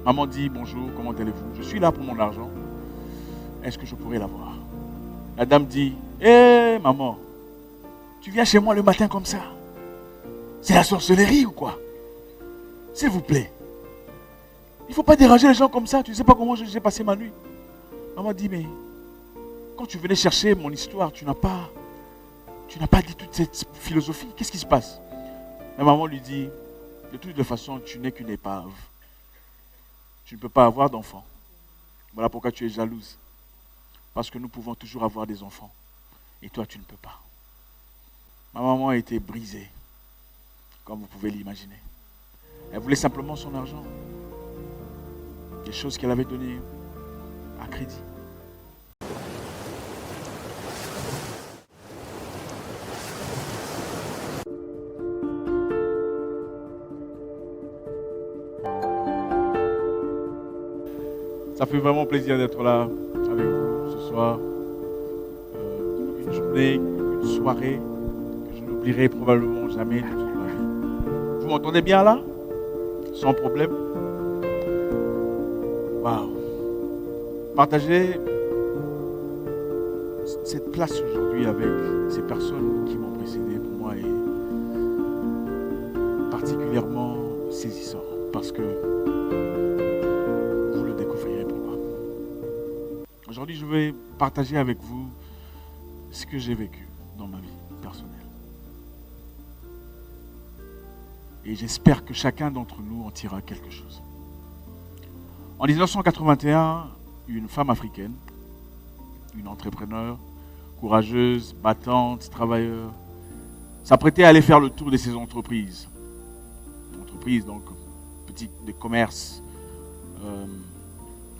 Maman dit bonjour, comment allez-vous? Je suis là pour mon argent. Est-ce que je pourrais l'avoir? La dame dit, hé maman, tu viens chez moi le matin comme ça? C'est la sorcellerie ou quoi? S'il vous plaît. Il ne faut pas déranger les gens comme ça. Tu ne sais pas comment j'ai passé ma nuit. Maman dit, mais quand tu venais chercher mon histoire, tu n'as pas dit toute cette philosophie. Qu'est-ce qui se passe? La maman lui dit, de toute façon, tu n'es qu'une épave. Tu ne peux pas avoir d'enfant. Voilà pourquoi tu es jalouse. Parce que nous pouvons toujours avoir des enfants. Et toi, tu ne peux pas. Ma maman a été brisée, comme vous pouvez l'imaginer. Elle voulait simplement son argent. Des choses qu'elle avait données à crédit. Ça fait vraiment plaisir d'être là avec vous ce soir. Une journée, une soirée que je n'oublierai probablement jamais de toute ma vie. Vous m'entendez bien là? Sans problème? Waouh! Partagez cette place aujourd'hui avec ces personnes qui m'ont précédé pour moi est particulièrement saisissant parce que vous le découvrirez pourquoi. Aujourd'hui, je vais partager avec vous ce que j'ai vécu dans ma vie personnelle. Et j'espère que chacun d'entre nous en tirera quelque chose. En 1981, une femme africaine, une entrepreneure, courageuse, battante, travailleuse, s'apprêtait à aller faire le tour de ses entreprises. Entreprises, donc, petites, des commerces.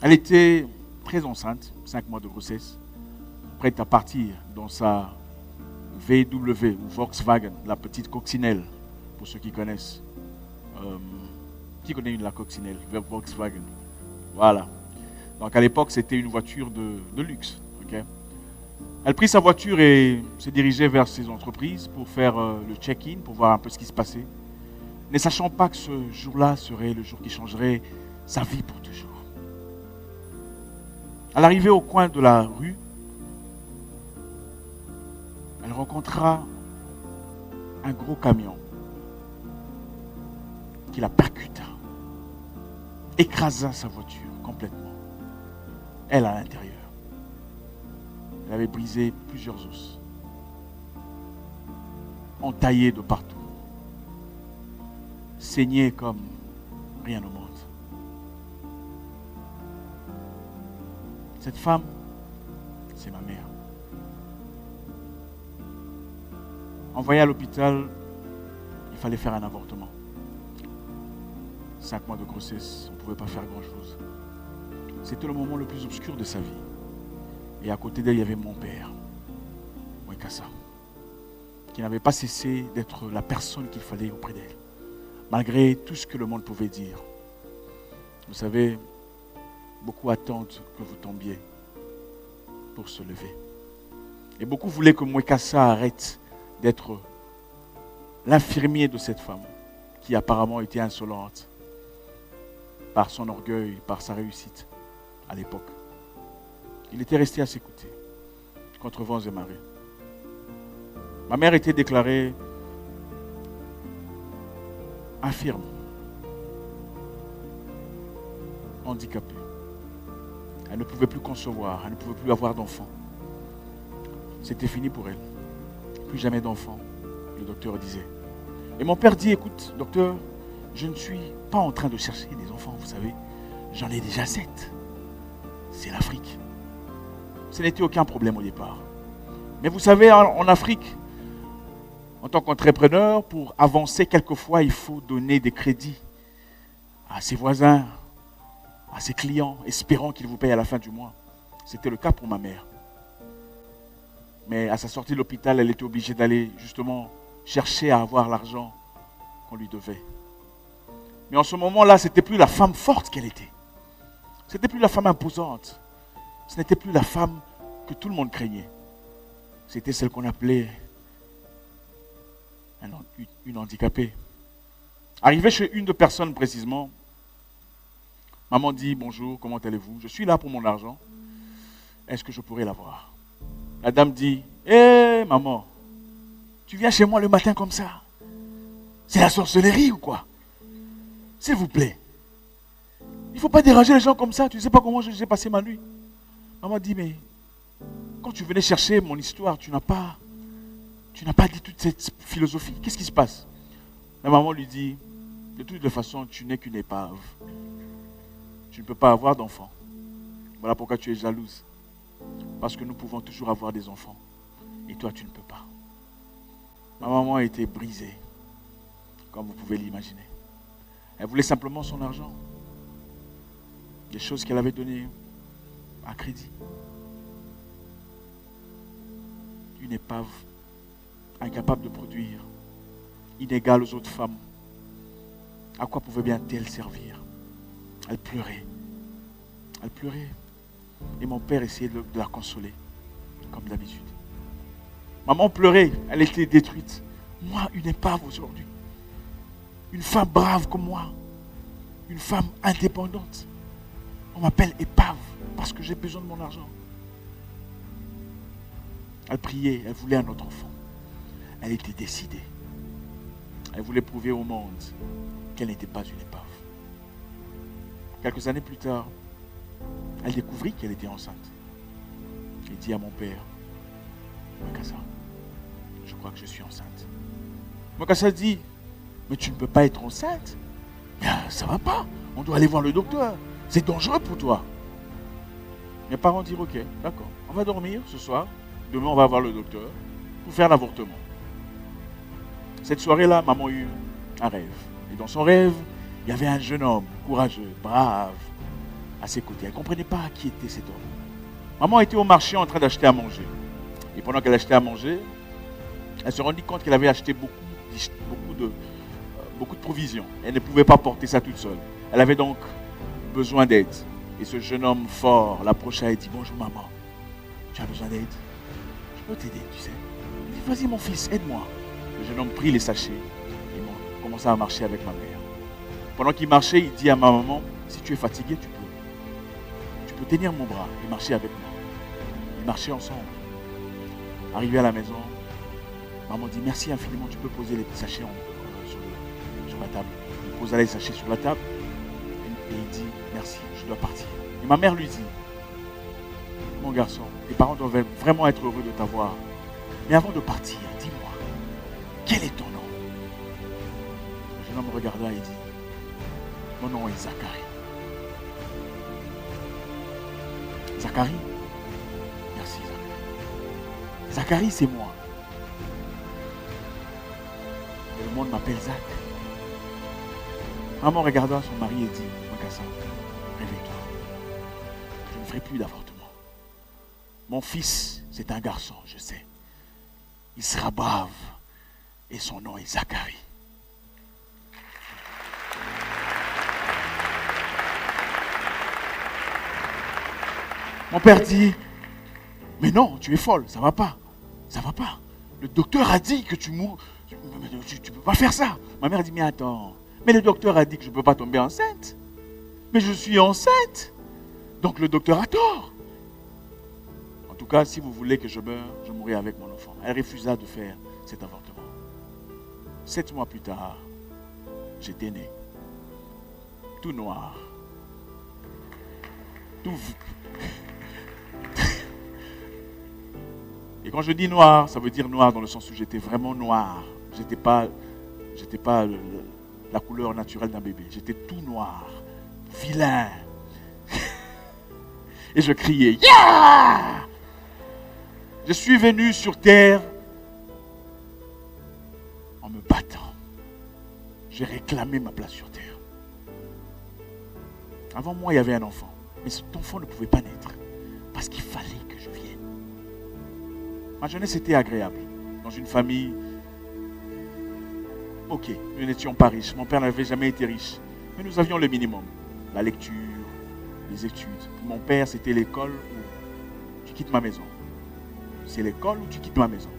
Elle était très enceinte, 5 mois de grossesse, prête à partir dans sa VW ou Volkswagen, la petite coccinelle, pour ceux qui connaissent. Qui connaît la coccinelle, Volkswagen? Voilà. Donc à l'époque, c'était une voiture de luxe. Okay? Elle prit sa voiture et se dirigeait vers ses entreprises pour faire le check-in, pour voir un peu ce qui se passait, ne sachant pas que ce jour-là serait le jour qui changerait sa vie pour toujours. À l'arrivée au coin de la rue, elle rencontra un gros camion qui la percuta, écrasa sa voiture complètement. Elle à l'intérieur. Elle avait brisé plusieurs os, entaillé de partout, saigné comme rien au monde. Cette femme, c'est ma mère. Envoyée à l'hôpital, il fallait faire un avortement. 5 mois de grossesse, on ne pouvait pas faire grand-chose. C'était le moment le plus obscur de sa vie. Et à côté d'elle, il y avait mon père, Mwekassa, qui n'avait pas cessé d'être la personne qu'il fallait auprès d'elle, malgré tout ce que le monde pouvait dire. Vous savez, beaucoup attendent que vous tombiez pour se lever. Et beaucoup voulaient que Mwekassa arrête d'être l'infirmier de cette femme, qui apparemment était insolente par son orgueil, par sa réussite à l'époque. Il était resté à ses côtés, contre vents et marées. Ma mère était déclarée infirme, handicapée. Elle ne pouvait plus concevoir, elle ne pouvait plus avoir d'enfants. C'était fini pour elle. Plus jamais d'enfants, le docteur disait. Et mon père dit, écoute, docteur, je ne suis pas en train de chercher des enfants, vous savez. J'en ai déjà 7. C'est l'Afrique. Ce n'était aucun problème au départ. Mais vous savez, en Afrique, en tant qu'entrepreneur, pour avancer, quelquefois, il faut donner des crédits à ses voisins, à ses clients, espérant qu'ils vous payent à la fin du mois. C'était le cas pour ma mère. Mais à sa sortie de l'hôpital, elle était obligée d'aller justement chercher à avoir l'argent qu'on lui devait. Mais en ce moment-là, ce n'était plus la femme forte qu'elle était. Ce n'était plus la femme imposante. Ce n'était plus la femme que tout le monde craignait. C'était celle qu'on appelait une handicapée. Arrivée chez une de personnes précisément, Maman dit, bonjour, comment allez-vous? Je suis là pour mon argent. Est-ce que je pourrais l'avoir? La dame dit, hé maman, tu viens chez moi le matin comme ça? C'est la sorcellerie ou quoi? S'il vous plaît. Il ne faut pas déranger les gens comme ça. Tu ne sais pas comment j'ai passé ma nuit. Maman dit, mais quand tu venais chercher mon histoire, tu n'as pas dit toute cette philosophie. Qu'est-ce qui se passe? La maman lui dit, de toute façon, tu n'es qu'une épave. Tu ne peux pas avoir d'enfant. Voilà pourquoi tu es jalouse. Parce que nous pouvons toujours avoir des enfants. Et toi, tu ne peux pas. Ma maman a été brisée, comme vous pouvez l'imaginer. Elle voulait simplement son argent. Des choses qu'elle avait données à crédit. Une épave incapable de produire, inégale aux autres femmes. À quoi pouvait bien-elle servir? Elle pleurait. Elle pleurait. Et mon père essayait de la consoler, comme d'habitude. Maman pleurait, elle était détruite. Moi, une épave aujourd'hui. Une femme brave comme moi. Une femme indépendante. On m'appelle épave parce que j'ai besoin de mon argent. Elle priait, elle voulait un autre enfant. Elle était décidée. Elle voulait prouver au monde qu'elle n'était pas une épave. Quelques années plus tard, elle découvrit qu'elle était enceinte. Elle dit à mon père, Makassa, je crois que je suis enceinte. Makassa dit, mais tu ne peux pas être enceinte. Ça ne va pas, on doit aller voir le docteur. C'est dangereux pour toi. Mes parents dirent, ok, d'accord, on va dormir ce soir. Demain, on va voir le docteur pour faire l'avortement. Cette soirée-là, maman eut un rêve. Et dans son rêve, il y avait un jeune homme, courageux, brave, à ses côtés. Elle ne comprenait pas qui était cet homme. Maman était au marché en train d'acheter à manger. Et pendant qu'elle achetait à manger, elle se rendit compte qu'elle avait acheté beaucoup de provisions. Elle ne pouvait pas porter ça toute seule. Elle avait donc besoin d'aide. Et ce jeune homme fort l'approcha et dit, bonjour maman, tu as besoin d'aide? Je peux t'aider, tu sais. Il dit, vas-y mon fils, aide-moi. Le jeune homme prit les sachets et commença à marcher avec ma mère. Pendant qu'il marchait, il dit à ma maman, si tu es fatigué, tu peux tenir mon bras et marcher avec moi. Ils marchaient ensemble. Arrivé à la maison, maman dit, merci infiniment, tu peux poser les sachets sur la table. Il posa les sachets sur la table et il dit, merci, je dois partir. Et ma mère lui dit, mon garçon, tes parents doivent vraiment être heureux de t'avoir. Mais avant de partir, dis-moi, quel est ton nom? Le jeune homme me regarda et dit, mon nom est Zacharie. Zacharie? Merci Zacharie. Zacharie, c'est moi. Et le monde m'appelle Zach. Maman regarda son mari et dit, Makassa, réveille-toi. Je ne ferai plus d'avortement. Mon fils, c'est un garçon, je sais. Il sera brave. Et son nom est Zacharie. Mon père dit, mais non, tu es folle, ça va pas. Ça va pas. Le docteur a dit que tu mourras. Tu ne peux pas faire ça. Ma mère dit, mais attends. Mais le docteur a dit que je ne peux pas tomber enceinte. Mais je suis enceinte. Donc le docteur a tort. En tout cas, si vous voulez que je meure, je mourrai avec mon enfant. Elle refusa de faire cet avortement. 7 mois plus tard, j'étais né. Tout noir. Tout... Et quand je dis noir, ça veut dire noir dans le sens où j'étais vraiment noir. J'étais pas la couleur naturelle d'un bébé. J'étais tout noir, vilain. Et je criais, yeah! Je suis venu sur terre en me battant. J'ai réclamé ma place sur terre. Avant moi, il y avait un enfant. Mais cet enfant ne pouvait pas naître. Parce qu'il fallait que je vienne. Ma jeunesse était agréable. Dans une famille, ok, nous n'étions pas riches. Mon père n'avait jamais été riche. Mais nous avions le minimum. La lecture, les études. Pour mon père, c'était l'école où tu quittes ma maison. C'est l'école où tu quittes ma maison.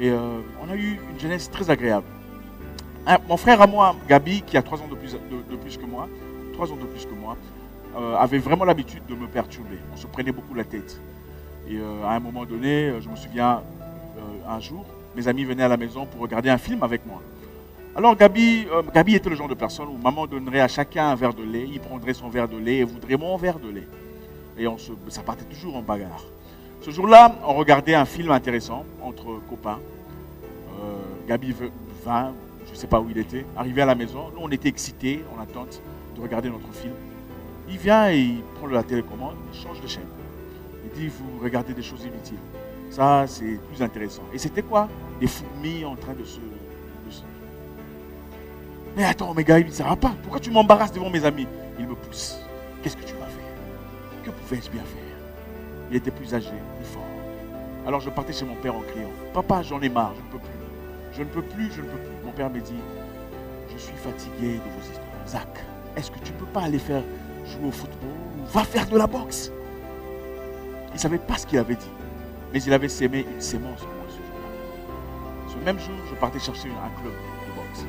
Et on a eu une jeunesse très agréable. Mon frère à moi, Gabi, qui a 3 ans de plus que moi, 3 ans de plus que moi, avait vraiment l'habitude de me perturber. On se prenait beaucoup la tête. Et à un moment donné, je me souviens, un jour, mes amis venaient à la maison pour regarder un film avec moi. Alors Gabi était le genre de personne où maman donnerait à chacun un verre de lait, il prendrait son verre de lait et voudrait mon verre de lait. Et ça partait toujours en bagarre. Ce jour-là, on regardait un film intéressant entre copains. Gabi vint, je ne sais pas où il était, arrivé à la maison. Nous, on était excités, en attente de regarder notre film. Il vient et il prend la télécommande, il change de chaîne. Il dit, vous regardez des choses inutiles. Ça, c'est plus intéressant. Et c'était quoi? Des fourmis en train de se... Mais attends, mes gars, ça ne va pas. Pourquoi tu m'embarrasses devant mes amis? Il me pousse. Qu'est-ce que tu vas faire? Que pouvais-je bien faire? Il était plus âgé, plus fort. Alors je partais chez mon père en criant. Papa, j'en ai marre, je ne peux plus. Je ne peux plus, je ne peux plus. Mon père me dit, je suis fatigué de vos histoires. Zach, est-ce que tu ne peux pas aller jouer au football ou va faire de la boxe? Il ne savait pas ce qu'il avait dit. Mais il avait sémé une sémence en moi ce jour-là. Ce même jour, je partais chercher un club de boxe.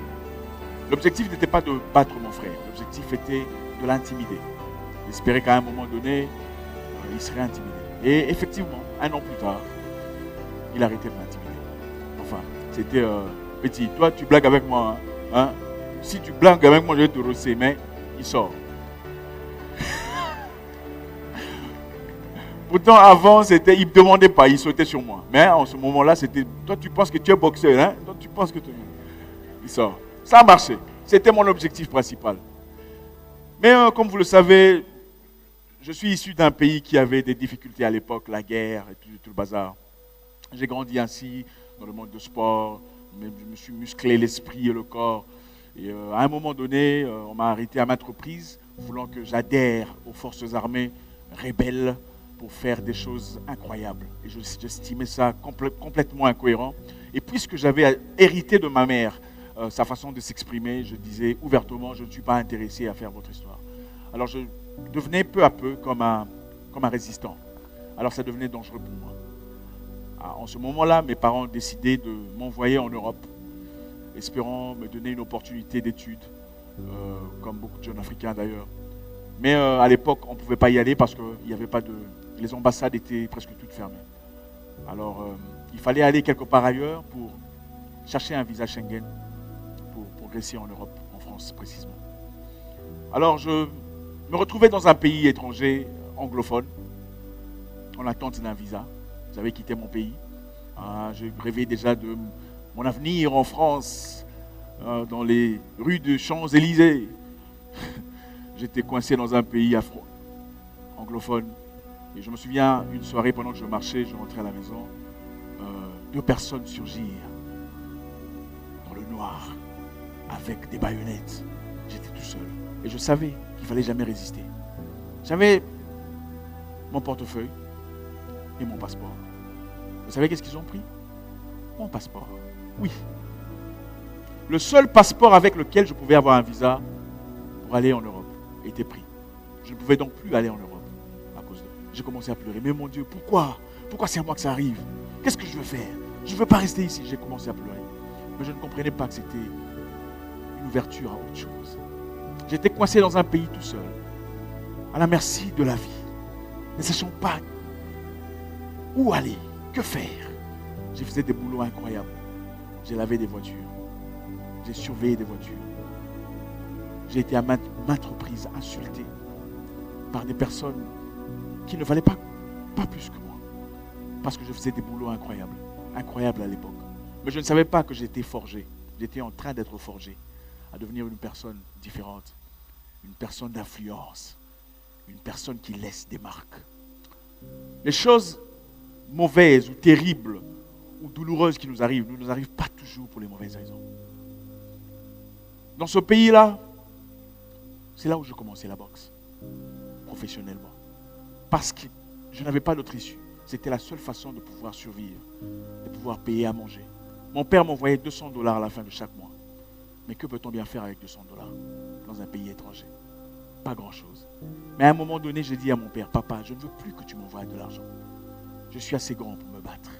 L'objectif n'était pas de battre mon frère. L'objectif était de l'intimider. J'espérais qu'à un moment donné, il serait intimidé. Et effectivement, 1 an plus tard, il arrêtait de m'intimider. Enfin, c'était petit. Toi, tu blagues avec moi. Hein? Si tu blagues avec moi, je vais te rosser. Mais il sort. Pourtant, avant, il ne me demandait pas, il sautait sur moi. Mais en ce moment-là, c'était, toi, tu penses que tu es boxeur, hein? Toi, tu penses que tu... Il sort. Ça a marché. C'était mon objectif principal. Mais comme vous le savez, je suis issu d'un pays qui avait des difficultés à l'époque, la guerre et tout le bazar. J'ai grandi ainsi, dans le monde du sport, je me suis musclé l'esprit et le corps. Et à un moment donné, on m'a arrêté à maintes reprises, voulant que j'adhère aux forces armées rebelles pour faire des choses incroyables. Et j'estimais ça complètement incohérent. Et puisque j'avais hérité de ma mère, sa façon de s'exprimer, je disais ouvertement, je ne suis pas intéressé à faire votre histoire. Alors je devenais peu à peu comme un résistant. Alors ça devenait dangereux pour moi. En ce moment-là, mes parents ont décidé de m'envoyer en Europe, espérant me donner une opportunité d'études, comme beaucoup de jeunes Africains d'ailleurs. Mais à l'époque, on ne pouvait pas y aller parce que les ambassades étaient presque toutes fermées. Alors il fallait aller quelque part ailleurs pour chercher un visa Schengen pour progresser en Europe, en France précisément. Alors je me retrouvais dans un pays étranger, anglophone, en attente d'un visa. J'avais quitté mon pays. Je rêvais déjà de mon avenir en France, dans les rues de Champs-Élysées. J'étais coincé dans un pays anglophone. Et je me souviens, une soirée, pendant que je marchais, je rentrais à la maison, 2 personnes surgirent dans le noir, avec des baïonnettes. J'étais tout seul. Et je savais qu'il ne fallait jamais résister. J'avais mon portefeuille et mon passeport. Vous savez qu'est-ce qu'ils ont pris? Mon passeport. Oui. Le seul passeport avec lequel je pouvais avoir un visa pour aller en Europe était pris. Je ne pouvais donc plus aller en Europe à cause d'eux. J'ai commencé à pleurer. Mais mon Dieu, pourquoi? Pourquoi c'est à moi que ça arrive? Qu'est-ce que je veux faire? Je ne veux pas rester ici. J'ai commencé à pleurer. Mais je ne comprenais pas que c'était une ouverture à autre chose. J'étais coincé dans un pays tout seul, à la merci de la vie, ne sachant pas où aller, que faire. J'ai fait des boulots incroyables. J'ai lavé des voitures. J'ai surveillé des voitures. J'ai été à maintes reprises insulté par des personnes qui ne valaient pas plus que moi. Parce que je faisais des boulots incroyables. Incroyables à l'époque. Mais je ne savais pas que j'étais forgé. J'étais en train d'être forgé à devenir une personne différente. Une personne d'influence. Une personne qui laisse des marques. Les choses mauvaises ou terribles ou douloureuses qui nous arrivent, ne nous arrivent pas toujours pour les mauvaises raisons. Dans ce pays-là, c'est là où je commençais la boxe, professionnellement. Parce que je n'avais pas d'autre issue. C'était la seule façon de pouvoir survivre, de pouvoir payer à manger. Mon père m'envoyait $200 à la fin de chaque mois. Mais que peut-on bien faire avec $200 dans un pays étranger? Pas grand-chose. Mais à un moment donné, j'ai dit à mon père, papa, je ne veux plus que tu m'envoies de l'argent. Je suis assez grand pour me battre.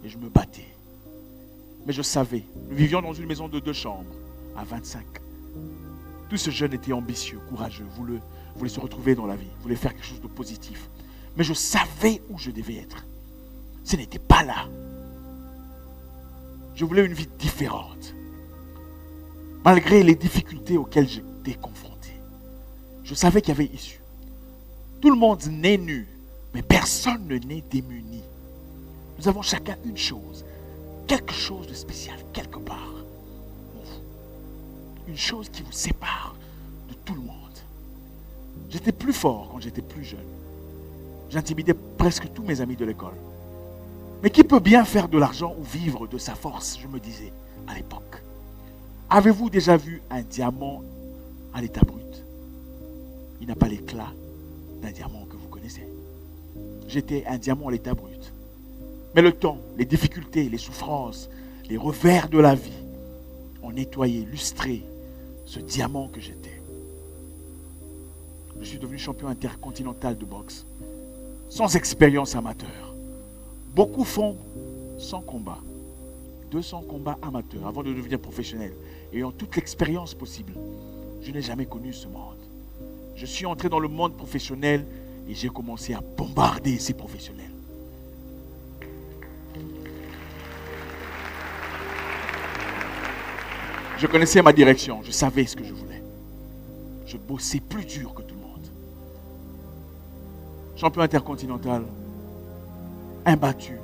Et je me battais. Mais je savais, nous vivions dans une maison de 2 chambres, à 25 Tous ces jeunes étaient ambitieux, courageux, voulaient se retrouver dans la vie, voulaient faire quelque chose de positif. Mais je savais où je devais être. Ce n'était pas là. Je voulais une vie différente. Malgré les difficultés auxquelles j'étais confronté, je savais qu'il y avait issue. Tout le monde naît nu, mais personne ne naît démuni. Nous avons chacun une chose, quelque chose de spécial, quelque part en vous. Une chose qui vous sépare de tout le monde. J'étais plus fort quand j'étais plus jeune. J'intimidais presque tous mes amis de l'école. Mais qui peut bien faire de l'argent ou vivre de sa force, je me disais à l'époque. Avez-vous déjà vu un diamant à l'état brut? Il n'a pas l'éclat d'un diamant que vous connaissez. J'étais un diamant à l'état brut. Mais le temps, les difficultés, les souffrances, les revers de la vie ont nettoyé, lustré ce diamant que j'étais. Je suis devenu champion intercontinental de boxe, sans expérience amateur. Beaucoup font 100 combats, 200 combats amateurs avant de devenir professionnel, ayant toute l'expérience possible. Je n'ai jamais connu ce monde. Je suis entré dans le monde professionnel et j'ai commencé à bombarder ces professionnels. Je connaissais ma direction, je savais ce que je voulais. Je bossais plus dur que tout le monde. Champion intercontinental, imbattu.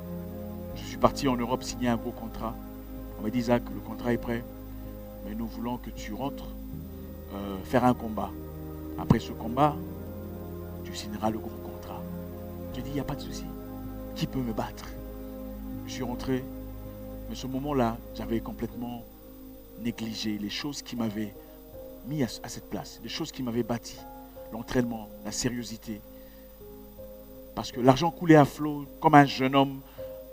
Je suis parti en Europe signer un gros contrat. On m'a dit, Isaac, le contrat est prêt, mais nous voulons que tu rentres faire un combat. Après ce combat, tu signeras le gros contrat. J'ai dit, il n'y a pas de souci. Qui peut me battre? Je suis rentré, mais ce moment-là, j'avais complètement négligé les choses qui m'avaient mis à cette place, les choses qui m'avaient bâti, l'entraînement, la sérieuxité. Parce que l'argent coulait à flot comme un jeune homme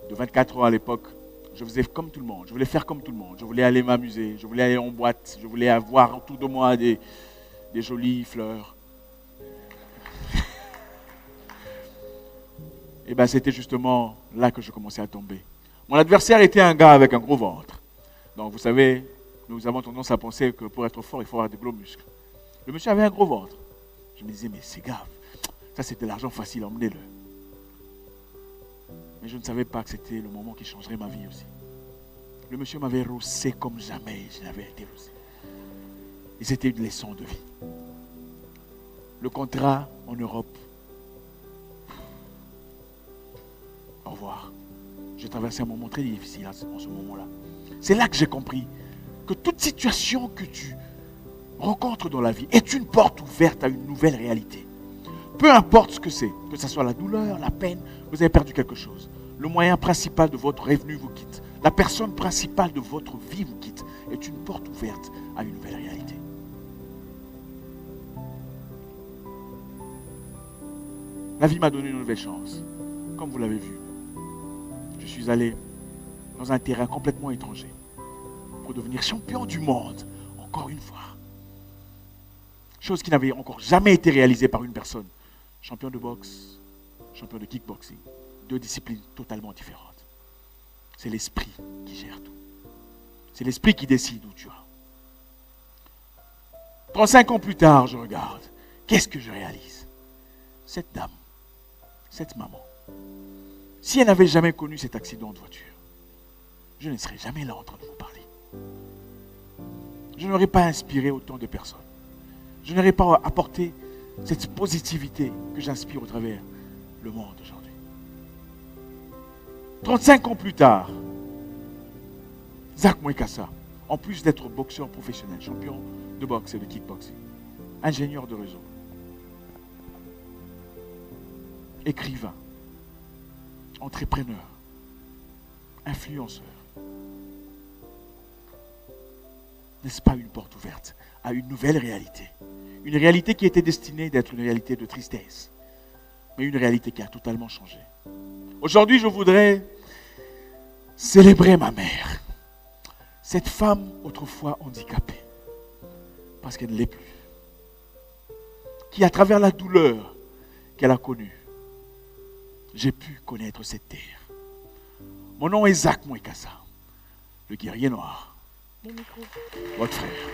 de 24 ans à l'époque. Je faisais comme tout le monde, je voulais faire comme tout le monde, je voulais aller m'amuser, je voulais aller en boîte, je voulais avoir autour de moi des jolies fleurs. Et bien c'était justement là que je commençais à tomber. Mon adversaire était un gars avec un gros ventre. Donc vous savez, nous avons tendance à penser que pour être fort, il faut avoir des gros muscles. Le monsieur avait un gros ventre. Je me disais, mais c'est grave. Ça, c'était de l'argent facile, emmenez-le. Mais je ne savais pas que c'était le moment qui changerait ma vie aussi. Le monsieur m'avait rossé comme jamais je n'avais été rossé. Et c'était une leçon de vie. Le contrat en Europe. Au revoir. J'ai traversé un moment très difficile en ce moment-là. C'est là que j'ai compris que toute situation que tu rencontres dans la vie est une porte ouverte à une nouvelle réalité. Peu importe ce que c'est, que ce soit la douleur, la peine, vous avez perdu quelque chose. Le moyen principal de votre revenu vous quitte. La personne principale de votre vie vous quitte. Est une porte ouverte à une nouvelle réalité. La vie m'a donné une nouvelle chance. Comme vous l'avez vu, je suis allé dans un terrain complètement étranger pour devenir champion du monde, encore une fois. Chose qui n'avait encore jamais été réalisée par une personne. Champion de boxe, champion de kickboxing. Deux disciplines totalement différentes. C'est l'esprit qui gère tout. C'est l'esprit qui décide où tu vas. 35 ans plus tard, je regarde. Qu'est-ce que je réalise? Cette dame, cette maman, si elle n'avait jamais connu cet accident de voiture, je ne serais jamais là en train de vous parler. Je n'aurais pas inspiré autant de personnes. Je n'aurais pas apporté cette positivité que j'inspire au travers le monde aujourd'hui. 35 ans plus tard, Isaac Mwekassa, en plus d'être boxeur professionnel, champion de boxe et de kickboxing, ingénieur de réseau, écrivain, entrepreneur, influenceur. N'est-ce pas une porte ouverte à une nouvelle réalité? Une réalité qui était destinée d'être une réalité de tristesse, mais une réalité qui a totalement changé. Aujourd'hui, je voudrais célébrer ma mère, cette femme autrefois handicapée, parce qu'elle ne l'est plus, qui à travers la douleur qu'elle a connue, j'ai pu connaître cette terre. Mon nom est Isaac Mwekassa, le guerrier noir, votre frère.